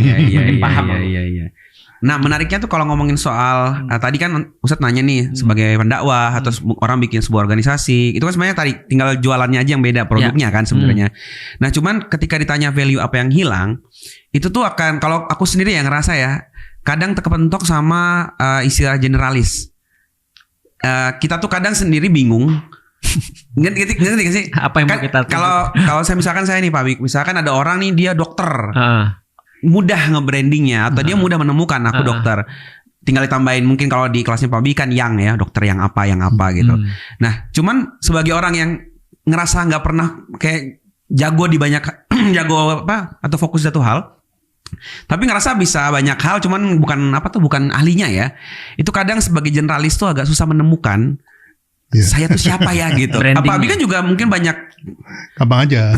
Nah menariknya tuh kalau ngomongin soal tadi kan Ustadz nanya nih sebagai pendakwah atau orang bikin sebuah organisasi itu kan sebenarnya tadi tinggal jualannya aja yang beda produknya kan sebenarnya. Nah cuman ketika ditanya value apa yang hilang itu tuh akan kalau aku sendiri yang ngerasa ya kadang terkepentok sama istilah generalis. Kita tuh kadang sendiri bingung. Ngerti gak sih? Apa yang kan, mau kita kalau saya misalkan saya nih Pak Wik, misalkan ada orang nih dia dokter. Mudah nge-brandingnya atau dia mudah menemukan aku dokter. Tinggal ditambahin mungkin kalau di kelasnya Pak Bi kan yang ya dokter yang apa gitu. Nah cuman sebagai orang yang ngerasa nggak pernah kayak jago di banyak jago apa atau fokus satu hal, tapi ngerasa bisa banyak hal cuman bukan ahlinya ya. Itu kadang sebagai generalis tuh agak susah menemukan saya tuh siapa ya gitu. Pak Bi kan juga mungkin banyak. Gampang aja.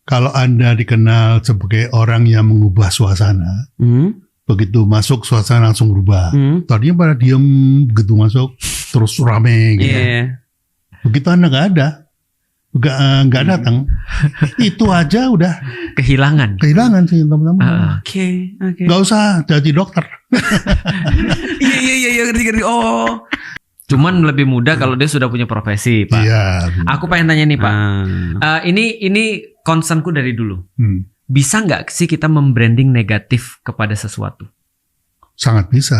Kalau Anda dikenal sebagai orang yang mengubah suasana, begitu masuk suasana langsung berubah. Tadinya pada diem, begitu masuk terus rame gitu. Begitu Anda nggak ada, nggak datang, itu aja udah kehilangan sih teman-teman. Oke. Nggak usah jadi dokter. Iya ngerti. Oh. Cuman lebih mudah kalau dia sudah punya profesi, Pak. Iya. Aku pengen tanya nih, Pak. Ini concernku dari dulu. Bisa nggak sih kita membranding negatif kepada sesuatu? Sangat bisa.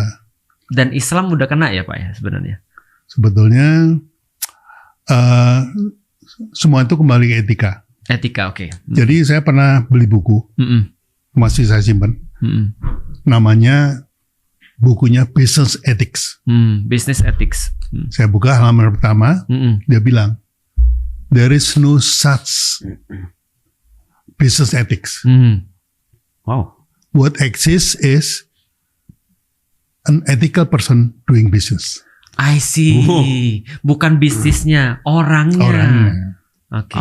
Dan Islam udah kena ya, Pak ya sebenarnya. Sebetulnya semua itu kembali ke etika. Etika, oke. Jadi saya pernah beli buku, masih saya simpan. Namanya bukunya Business Ethics. Business Ethics. Saya buka halaman pertama, dia bilang, there is no such business ethics. Wow. What exists is an ethical person doing business. I see. Bukan bisnisnya, orangnya. Oke.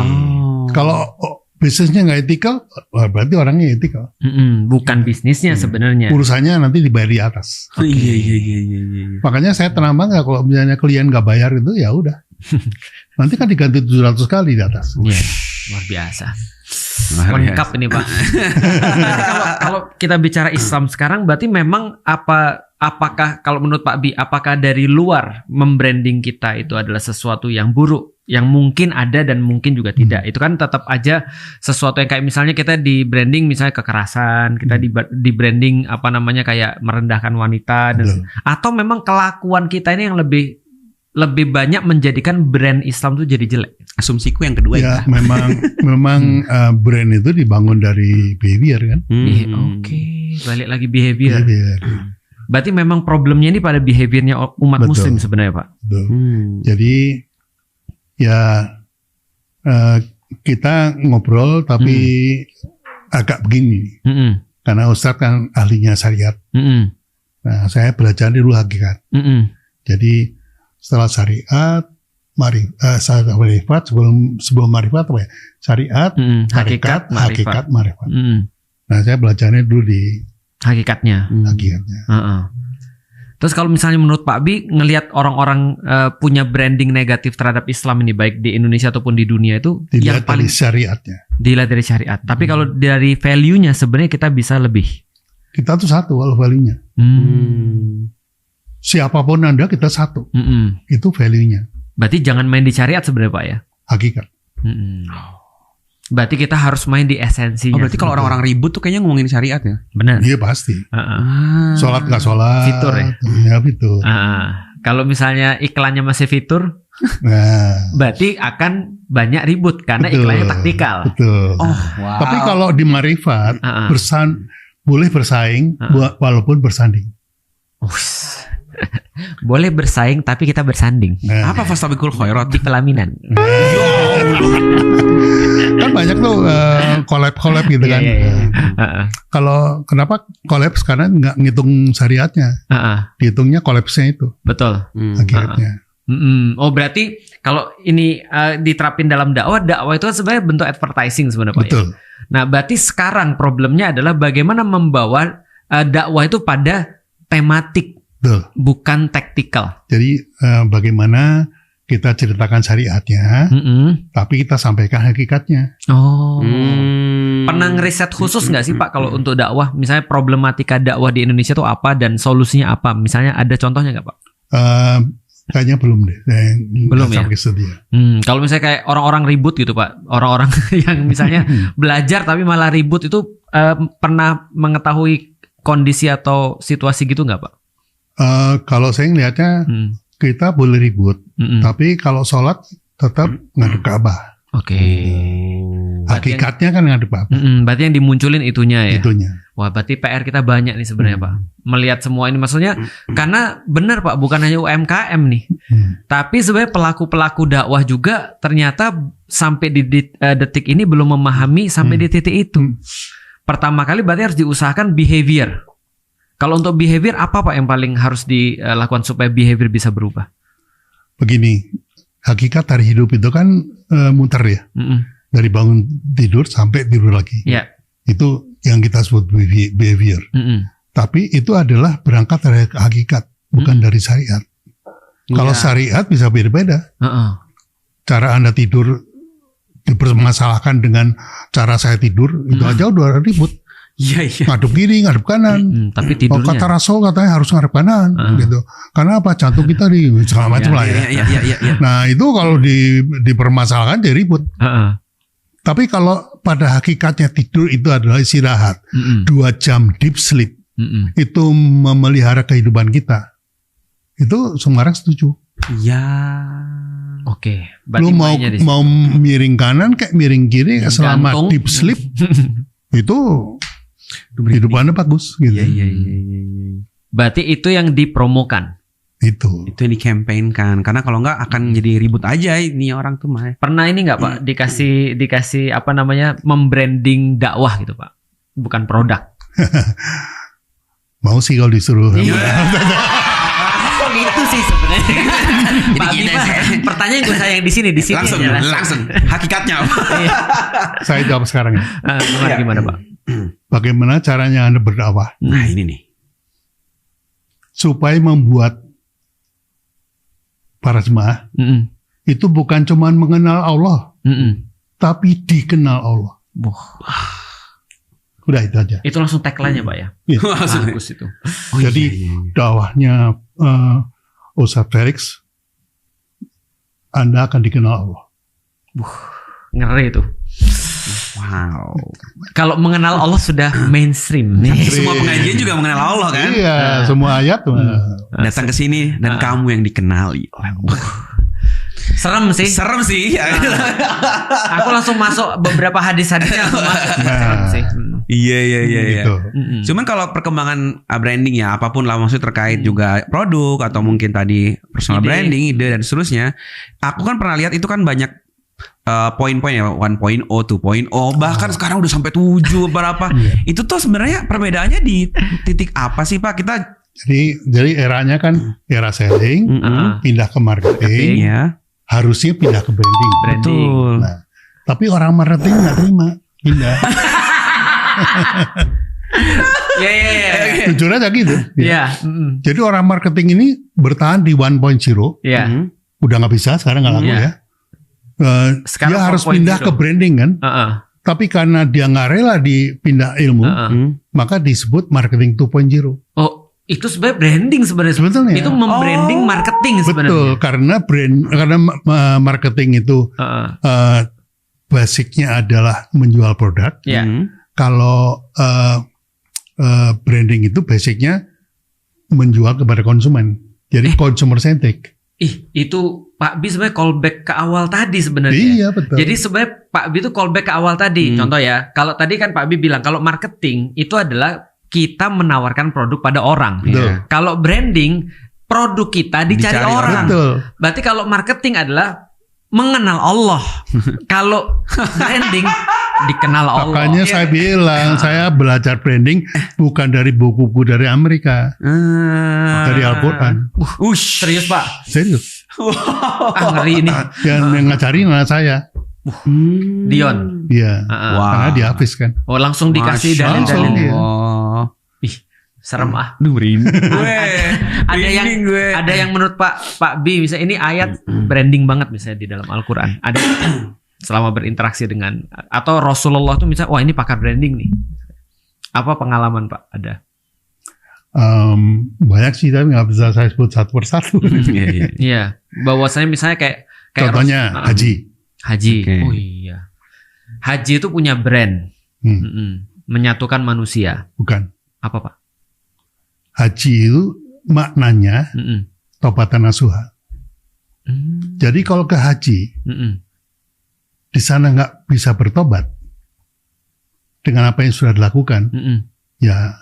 Kalau bisnisnya nggak etikal, berarti orangnya etikal. Bukan bisnisnya sebenarnya. Urusannya nanti dibayar di atas. Iya. Makanya saya tenang banget kalau misalnya klien nggak bayar itu ya udah. Nanti kan diganti 700 kali di atas. Iya, luar biasa. Lengkap ini Pak. Jadi kalau kita bicara Islam sekarang, berarti memang apakah kalau menurut Pak Bi, apakah dari luar membranding kita itu adalah sesuatu yang buruk, yang mungkin ada dan mungkin juga tidak? Itu kan tetap aja sesuatu yang kayak misalnya kita di branding misalnya kekerasan, kita di branding apa namanya kayak merendahkan wanita, dan atau memang kelakuan kita ini yang lebih banyak menjadikan brand Islam itu jadi jelek. Asumsiku yang kedua ya. Memang brand itu dibangun dari behavior kan. Oke, balik lagi behavior. Berarti memang problemnya ini pada behaviornya umat Muslim sebenarnya Pak. Betul. Jadi ya kita ngobrol tapi agak begini. Karena Ustadz kan ahlinya syariat. Nah, saya belajar dulu hakikat. Jadi setelah syariat, marifat, sebelum marifat apa ya? Syariat, hakikat, marifat. Nah, saya belajarnya dulu di hakikatnya. Terus kalau misalnya menurut Pak Bi ngelihat orang-orang punya branding negatif terhadap Islam ini baik di Indonesia ataupun di dunia itu dilihat yang paling dari syariatnya. Dilihat dari syariat. Tapi kalau dari value-nya sebenarnya kita bisa lebih. Kita tuh satu kalau value-nya. Siapapun Anda kita satu. Itu value-nya. Berarti jangan main di syariat sebenarnya Pak ya? Hakikat. Berarti kita harus main di esensinya. Oh, berarti kalau orang-orang ribut tuh kayaknya ngomongin syariat ya? Benar. Iya pasti. Sholat nggak sholat. Fitur ya? Ya fitur. Kalau misalnya iklannya masih fitur, berarti akan banyak ribut karena iklannya taktikal. Betul. Tapi kalau di marifat boleh bersaing walaupun bersanding. Boleh bersaing tapi kita bersanding. Apa fastabiqul khairat di pelaminan? Kan banyak tuh collab gitu kan. Kalau kenapa collab sekarang nggak ngitung syariatnya, dihitungnya collabsnya itu. Betul. Akhirnya. Oh berarti kalau ini diterapin dalam dakwah itu kan sebenarnya bentuk advertising sebenarnya Pak. Betul. Ya? Nah berarti sekarang problemnya adalah bagaimana membawa dakwah itu pada tematik. Betul. Bukan taktikal. Jadi bagaimana kita ceritakan syariatnya, tapi kita sampaikan hakikatnya. Pernah ngeriset khusus nggak sih Pak kalau untuk dakwah? Misalnya problematika dakwah di Indonesia itu apa dan solusinya apa? Misalnya ada contohnya nggak Pak? Kayaknya belum deh. Belum ya? Kalau misalnya kayak orang-orang ribut gitu Pak. Orang-orang yang misalnya belajar tapi malah ribut itu pernah mengetahui kondisi atau situasi gitu nggak Pak? Kalau saya ngelihatnya kita boleh ribut, tapi kalau sholat tetap ngadep Ka'bah. Hakikatnya kan ngadep Ka'bah. Berarti yang dimunculin itunya ya. Itunya. Wah, berarti PR kita banyak nih sebenarnya Pak. Melihat semua ini maksudnya karena benar Pak, bukan hanya UMKM nih. Tapi sebenarnya pelaku-pelaku dakwah juga ternyata sampai di detik ini belum memahami sampai di titik itu. Pertama kali berarti harus diusahakan behavior. Kalau untuk behavior apa Pak yang paling harus dilakukan supaya behavior bisa berubah? Begini, hakikat dari hidup itu kan muter ya. Dari bangun tidur sampai tidur lagi. Itu yang kita sebut behavior. Tapi itu adalah berangkat dari hakikat, bukan dari syariat. Kalau syariat bisa beda-beda. Cara Anda tidur dipermasalahkan dengan cara saya tidur, itu aja udah ribut. Ngadep kiri, ngadep kanan. Tapi tidurnya. Kata Rasul katanya harus ngadep kanan, gitu. Karena apa? Jantung kita di segala macam lah ya. Nah itu kalau dipermasalahkan jadi ribut. Tapi kalau pada hakikatnya tidur itu adalah istirahat, 2 jam deep sleep, itu memelihara kehidupan kita. Itu semua orang setuju. Oke. Lu mau miring kanan kayak miring kiri selama deep sleep itu hidupannya bagus gitu. Berarti itu yang dipromokan. Itu yang dikampanykan. Karena kalau enggak akan jadi ribut aja ini orang tuh mah. Pernah ini enggak Pak dikasih apa namanya membranding dakwah gitu Pak. Bukan produk. Mau sih kalau disuruh. Kok gitu sih sebenarnya. Pak Bima, pertanyaan gue saya yang di sini langsung hakikatnya. Saya jawab sekarang ya. Gimana Pak? Bagaimana caranya Anda berdakwah? Nah ini nih. Supaya membuat para jemaah itu bukan cuma mengenal Allah, tapi dikenal Allah. Udah itu aja. Itu langsung tagline-nya Pak ya. Iya. Bagus itu. Jadi dakwahnya Ustadz Felix, Anda akan dikenal Allah. Ngeri itu. Wow. Kalau mengenal Allah sudah mainstream nih. Semua pengajian juga mengenal Allah kan? Iya, semua ayat. Datang ke sini dan kamu yang dikenali oleh Allah. Serem sih. Serem sih. Aku langsung masuk beberapa hadis-hadisnya langsung masuk. Serem sih. Iya. Gitu. Cuman kalau perkembangan branding ya, apapun lah maksud terkait juga produk atau mungkin tadi personal branding, ide dan seterusnya. Aku kan pernah lihat itu kan banyak poin-poin ya, 1.0, 2.0, bahkan sekarang udah sampai 7 berapa. Itu tuh sebenarnya perbedaannya di titik apa sih Pak? Kita jadi eranya kan era selling, pindah ke marketing, ya. Harusnya pindah ke branding. Betul. Nah, tapi orang marketing nggak terima pindah. Iya. Jujur aja gitu. Iya. Jadi orang marketing ini bertahan di 1.0. Iya. Udah nggak bisa, sekarang nggak laku ya. Sekarang dia harus 4.0. pindah ke branding kan. Tapi karena dia nggak rela dipindah ilmu, maka disebut marketing 2.0. Oh, itu sebenarnya branding sebenarnya. Sebetulnya. Itu membranding marketing sebenarnya. Betul, karena marketing itu basicnya adalah menjual produk. Iya. Kalau branding itu basicnya menjual kepada konsumen. Jadi consumer centric. Itu Pak B sebenarnya callback ke awal tadi sebenarnya. Iya, betul. Jadi sebenarnya Pak B itu callback ke awal tadi. Contoh ya, kalau tadi kan Pak B bilang kalau marketing itu adalah kita menawarkan produk pada orang. Betul. Kalau branding, produk kita dicari orang. Betul. Berarti kalau marketing adalah mengenal Allah. Kalau branding dikenal Allah. Makanya saya bilang, saya belajar branding bukan dari buku-buku dari Amerika. Dari Al-Quran. Serius Pak? Serius. Ngeri ini. Yang ngajarin anak saya. Dion. Iya. Karena dia Hafiz kan. Oh, langsung dikasih dalil-dalil. Iya. Ih, serem Ada yang menurut Pak B misalnya ini ayat branding banget misalnya di dalam Al-Qur'an. Ada selama berinteraksi dengan atau Rasulullah tuh misalnya wah ini pakar branding nih. Apa pengalaman Pak? Ada? Banyak sih tapi nggak bisa saya sebut satu persatu. Iya. Bahwasanya misalnya kayak contohnya haji. Okay. Oh iya. Haji itu punya brand. Menyatukan manusia. Bukan. Apa Pak? Haji itu maknanya taubatan nasuha. Jadi kalau ke haji di sana nggak bisa bertobat dengan apa yang sudah dilakukan, ya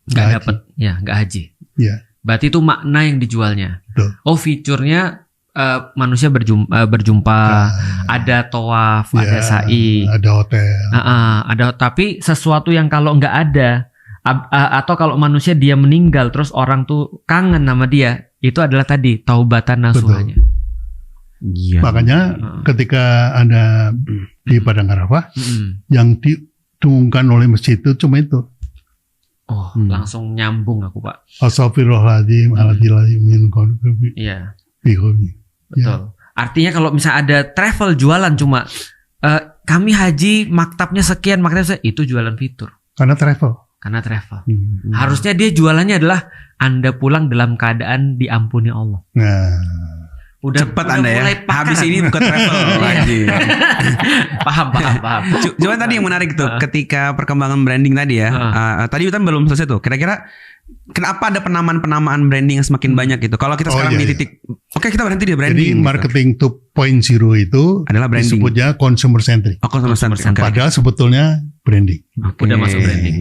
nggak dapat, ya nggak haji. Ya. Berarti itu makna yang dijualnya. Betul. Oh, fiturnya manusia berjumpa, ada tawaf, ada sa'i, ada hotel, ada. Tapi sesuatu yang kalau nggak ada, atau kalau manusia dia meninggal, terus orang tuh kangen sama dia, itu adalah tadi taubatan nasuhanya. Iya. Makanya ketika Anda di Padang Arafah, yang didengungkan oleh masjid itu cuma itu. Oh, langsung nyambung aku Pak. Astagfirullahaladzim, Iya. Betul. Ya. Artinya kalau misalnya ada travel jualan cuma kami haji maktabnya sekian, itu jualan fitur. Karena travel. Harusnya dia jualannya adalah Anda pulang dalam keadaan diampuni Allah. Nah, cepat Anda ya. Habis ini bukan travel lagi. Paham. Cuma tadi yang menarik tuh ketika perkembangan branding tadi ya. Tadi kita belum selesai tuh. Kira-kira kenapa ada penamaan branding yang semakin banyak gitu? Kalau kita sekarang di titik, oke kita berhenti di branding. Jadi marketing 2.0 itu adalah branding. Disebutnya consumer centric. Consumer centric. Padahal sebetulnya branding.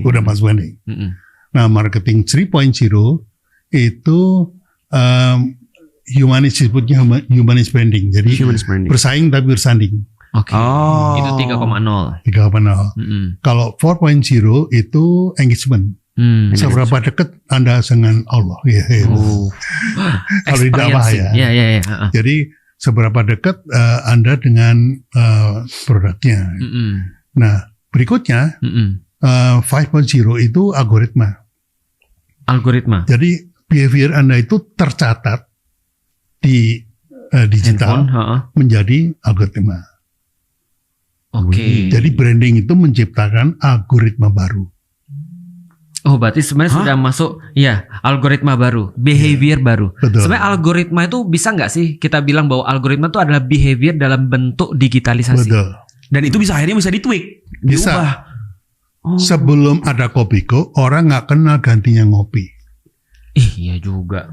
Udah masuk branding. Nah, marketing 3.0 itu disebutnya humanist branding. Jadi bersaing tapi bersanding. Oke. Itu 3.0. Kalau 4.0 itu engagement. Seberapa dekat Anda dengan Allah? Kalau di dakwah ya. Jadi seberapa dekat Anda dengan produknya. Nah, berikutnya 5.0 itu algoritma. Jadi behavior Anda itu tercatat di digital menjadi algoritma. Oke. Jadi branding itu menciptakan algoritma baru. Oh, berarti sebenarnya sudah masuk algoritma baru, behavior baru. Betul. Sebenarnya algoritma itu bisa nggak sih kita bilang bahwa algoritma itu adalah behavior dalam bentuk digitalisasi? Betul. Dan itu akhirnya bisa ditweak, Bisa. diubah. Sebelum ada Kopiko, orang nggak kenal gantinya ngopi. Iya juga.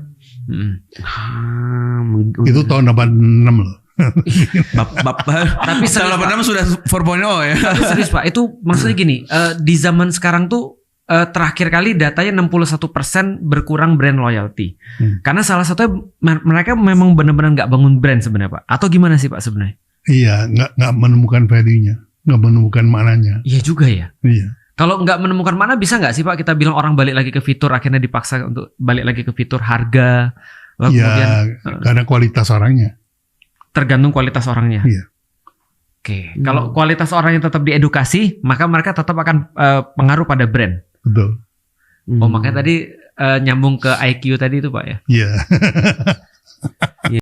Itu tahun 86 loh. Tapi serius, tahun 86 sudah 4.0 ya. Tapi serius Pak, itu maksudnya gini, di zaman sekarang tuh terakhir kali datanya 61% berkurang brand loyalty. Karena salah satunya mereka memang benar-benar nggak bangun brand sebenarnya Pak. Atau gimana sih Pak sebenarnya? Iya, nggak menemukan value-nya, nggak menemukan maknanya. Iya juga ya. Iya. Kalau nggak menemukan mana bisa nggak sih Pak kita bilang orang balik lagi ke fitur, akhirnya dipaksa untuk balik lagi ke fitur harga, lalu kemudian karena kualitas orangnya. Tergantung kualitas orangnya. Iya. Oke, kalau kualitas orangnya tetap diedukasi, maka mereka tetap akan pengaruh pada brand. Betul. Oh, makanya tadi nyambung ke IQ tadi itu Pak ya. Iya.